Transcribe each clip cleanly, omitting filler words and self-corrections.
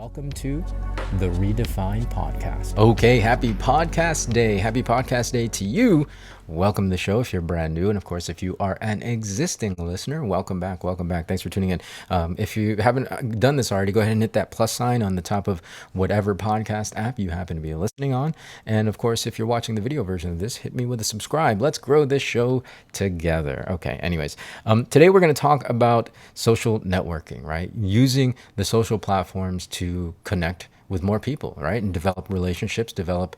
welcome to the Redefine Podcast. Okay, happy podcast day. Happy podcast day to you. Welcome to the show if you're brand new. And of course, if you are an existing listener, welcome back. Welcome back. Thanks for tuning in. If you haven't done this already, go ahead and hit that plus sign on the top of whatever podcast app you happen to be listening on. And of course, if you're watching the video version of this, hit me with a subscribe. Let's grow this show together. Okay, anyways, today we're going to talk about social networking, right? Using the social platforms to connect with more people, right? And develop relationships, develop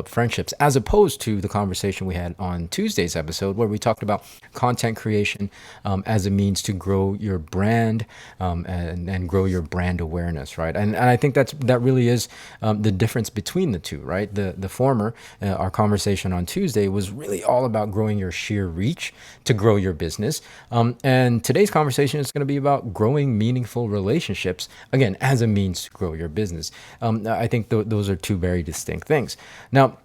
friendships, as opposed to the conversation we had on Tuesday's episode where we talked about content creation as a means to grow your brand and grow your brand awareness, right? And I think that really is the difference between the two, right? The former, our conversation on Tuesday was really all about growing your sheer reach to grow your business. And today's conversation is going to be about growing meaningful relationships, again, as a means to grow your business. I think those are two very distinct things. Now,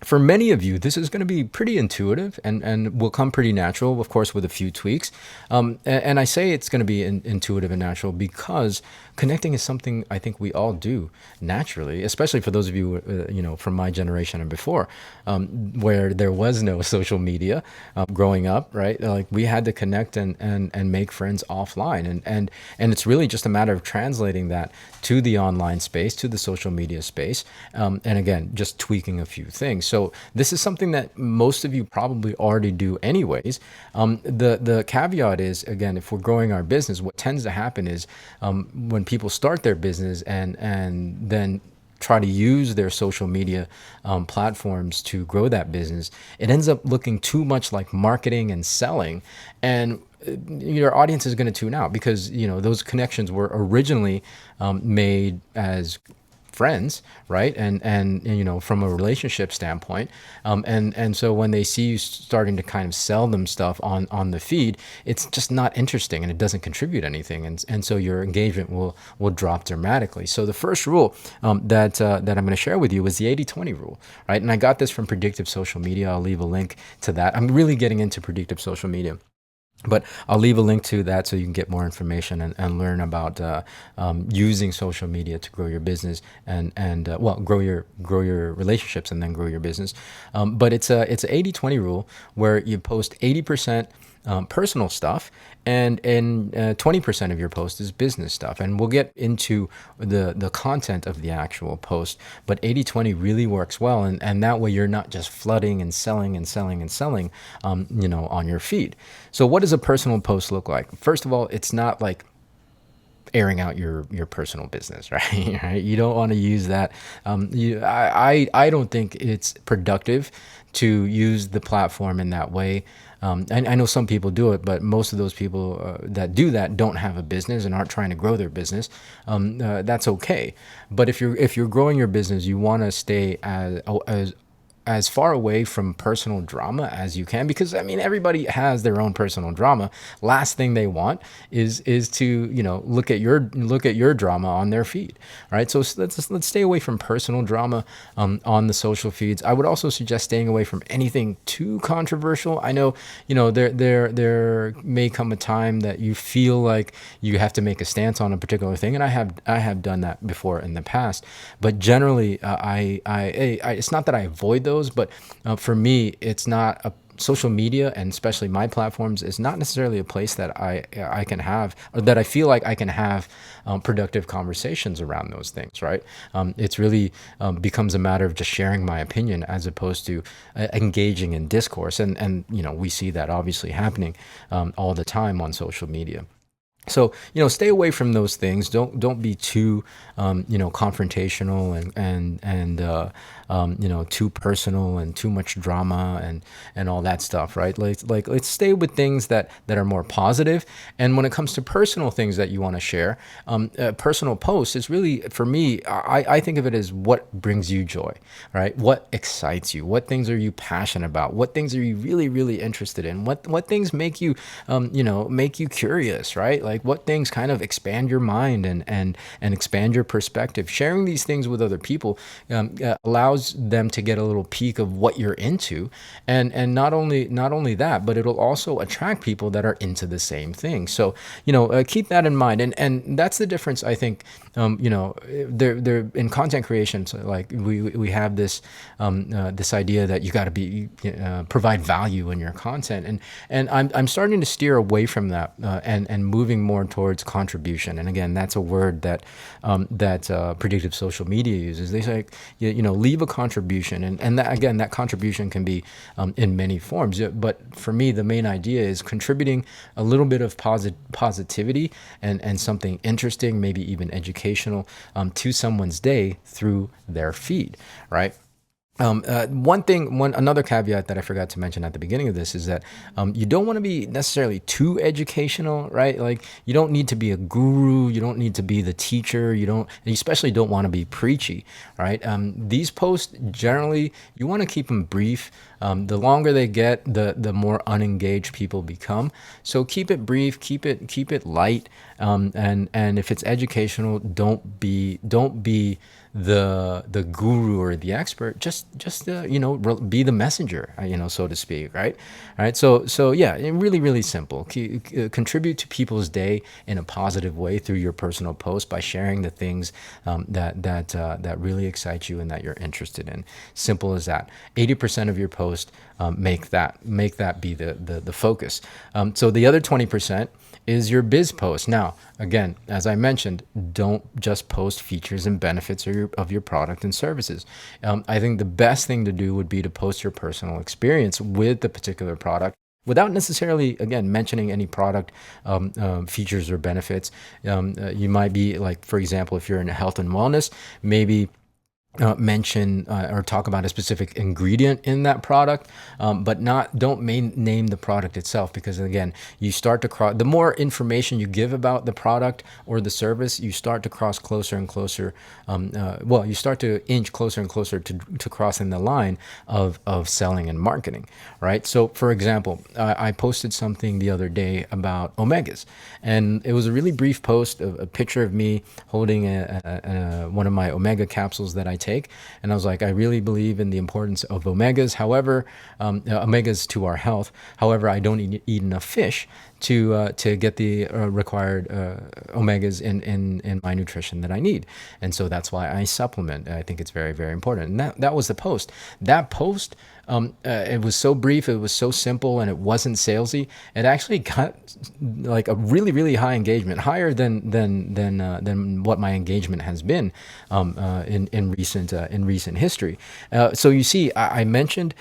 for many of you, this is going to be pretty intuitive and will come pretty natural, of course, with a few tweaks. And I say it's going to be intuitive and natural because connecting is something I think we all do naturally, especially for those of you, from my generation and before, where there was no social media growing up, right? Like we had to connect and make friends offline. And it's really just a matter of translating that to the online space, to the social media space. And again, just tweaking a few things. So this is something that most of you probably already do anyways. The caveat is, again, if we're growing our business, what tends to happen is when people start their business and then try to use their social media platforms to grow that business, it ends up looking too much like marketing and selling. And your audience is going to tune out because, those connections were originally made as friends, right? And from a relationship standpoint. And so when they see you starting to kind of sell them stuff on the feed, it's just not interesting and it doesn't contribute anything. And so your engagement will drop dramatically. So the first rule that I'm going to share with you is the 80-20 rule, right? And I got this from Predictive Social Media. I'll leave a link to that. I'm really getting into predictive social media, but I'll leave a link to that so you can get more information and learn about using social media to grow your business and grow your relationships and then grow your business. But it's an 80-20 rule where you post 80% personal stuff and 20% of your post is business stuff. And we'll get into the content of the actual post, but 80-20 really works well. And that way you're not just flooding and selling on your feed. So what does a personal post look like? First of all, it's not like airing out your personal business, right? Right? You don't want to use that. I don't think it's productive to use the platform in that way. I know some people do it, but most of those people that do that don't have a business and aren't trying to grow their business. That's okay. But if you're growing your business, you want to stay as far away from personal drama as you can, because everybody has their own personal drama. Last thing they want is to look at your drama on their feed, right? So let's stay away from personal drama on the social feeds. I would also suggest staying away from anything too controversial. I know there may come a time that you feel like you have to make a stance on a particular thing, and I have done that before in the past. But generally, I it's not that I avoid those. But for me, it's not social media, and especially my platforms, is not necessarily a place that I can have, or that I feel like I can have productive conversations around those things, right? It's really becomes a matter of just sharing my opinion as opposed to engaging in discourse. And we see that obviously happening all the time on social media. So, stay away from those things. Don't be too, confrontational and too personal and too much drama and all that stuff, right? Let's stay with things that are more positive. And when it comes to personal things that you want to share, personal posts is really, for me, I think of it as what brings you joy, right? What excites you? What things are you passionate about? What things are you really, really interested in? What things make you, make you curious, right? Like what things kind of expand your mind and expand your perspective. Sharing these things with other people allows them to get a little peek of what you're into, and not only that, but it'll also attract people that are into the same thing. So keep that in mind, and that's the difference. I think they're in content creation. So like we have this idea that you got to be provide value in your content, and I'm starting to steer away from that and moving more towards contribution. And again, that's a word that predictive social media uses. They say leave a contribution, and that, again, that contribution can be in many forms. But for me, the main idea is contributing a little bit of positivity and something interesting, maybe even educational, to someone's day through their feed, right? Another caveat that I forgot to mention at the beginning of this is that you don't want to be necessarily too educational, right? Like you don't need to be a guru, you don't need to be the teacher, you especially don't want to be preachy, right? These posts generally you want to keep them brief. The longer they get, the more unengaged people become. So keep it brief, keep it light, and if it's educational, don't be the guru or the expert. Just be the messenger, so to speak, right? All right. So yeah, really simple. Contribute to people's day in a positive way through your personal post by sharing the things that really excite you and that you're interested in. Simple as that. 80% of your post, make that be the focus. So the other 20% is your biz post. Now, again, as I mentioned, don't just post features and benefits of your product and services. I think the best thing to do would be to post your personal experience with the particular product without necessarily, again, mentioning any product features or benefits. You might be like, for example, if you're in health and wellness, maybe mention or talk about a specific ingredient in that product, but don't name the product itself, because again, you start to cross, the more information you give about the product or the service, you start to cross closer and closer. You start to inch closer and closer to crossing the line of selling and marketing, right? So for example, I posted something the other day about omegas, and it was a really brief post, a picture of me holding one of my omega capsules that I take. And I was like, I really believe in the importance of omegas. However, omegas to our health. However, I don't eat enough fish to get the required omegas in my nutrition that I need. And so that's why I supplement. I think it's very, very important. And that was the post. That post, it was so brief, it was so simple, and it wasn't salesy. It actually got like a really, really high engagement, higher than what my engagement has been in recent history. So you see, I mentioned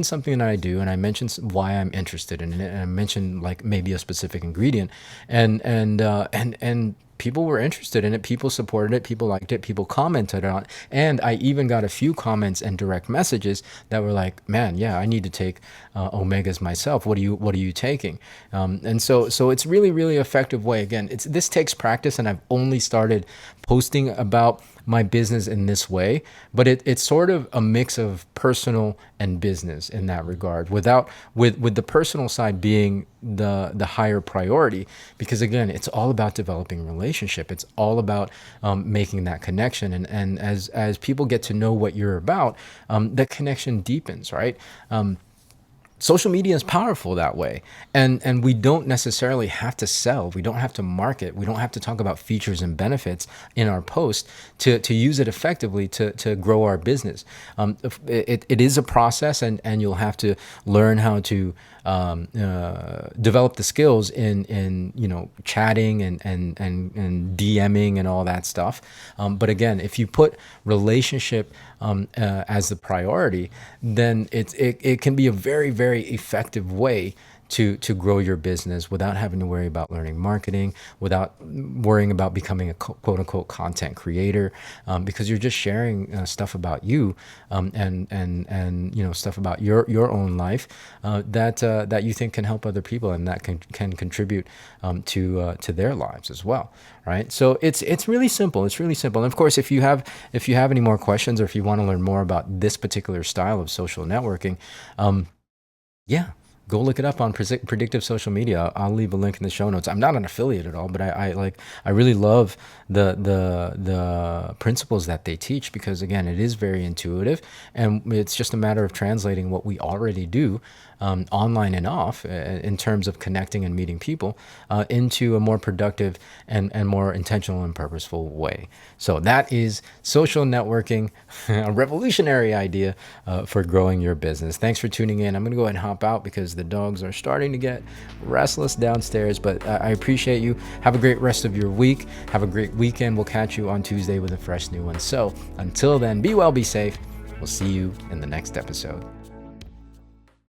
something that I do, and I mentioned why I'm interested in it, and I mentioned like maybe a specific ingredient, and people were interested in it. People supported it. People liked it. People commented on it. And I even got a few comments and direct messages that were like, man, yeah, I need to take omegas myself. What are you taking? And so it's really, really effective way. Again, this takes practice, and I've only started posting about my business in this way, but it's sort of a mix of personal and business in that regard, with the personal side being the higher priority, because again, it's all about developing relationship. It's all about making that connection, and as people get to know what you're about, the connection deepens, right? Social media is powerful that way, and we don't necessarily have to sell. We don't have to market. We don't have to talk about features and benefits in our post to use it effectively to grow our business. It is a process, and you'll have to learn how to develop the skills in chatting and DMing and all that stuff. But again, if you put relationship as the priority, then it can be a very, very effective way to grow your business without having to worry about learning marketing, without worrying about becoming a quote unquote content creator, because you're just sharing stuff about you, and stuff about your own life that you think can help other people, and that can contribute to their lives as well, right? So it's really simple. It's really simple. And of course, if you have any more questions, or if you want to learn more about this particular style of social networking, yeah, go look it up on Predictive Social Media. I'll leave a link in the show notes. I'm not an affiliate at all, but I really love the principles that they teach, because again, it is very intuitive, and it's just a matter of translating what we already do online and off in terms of connecting and meeting people into a more productive and more intentional and purposeful way. So that is social networking, a revolutionary idea for growing your business. Thanks for tuning in. I'm going to go ahead and hop out because the dogs are starting to get restless downstairs, but I appreciate you. Have a great rest of your week. Have a great weekend. We'll catch you on Tuesday with a fresh new one. So until then, be well, be safe. We'll see you in the next episode.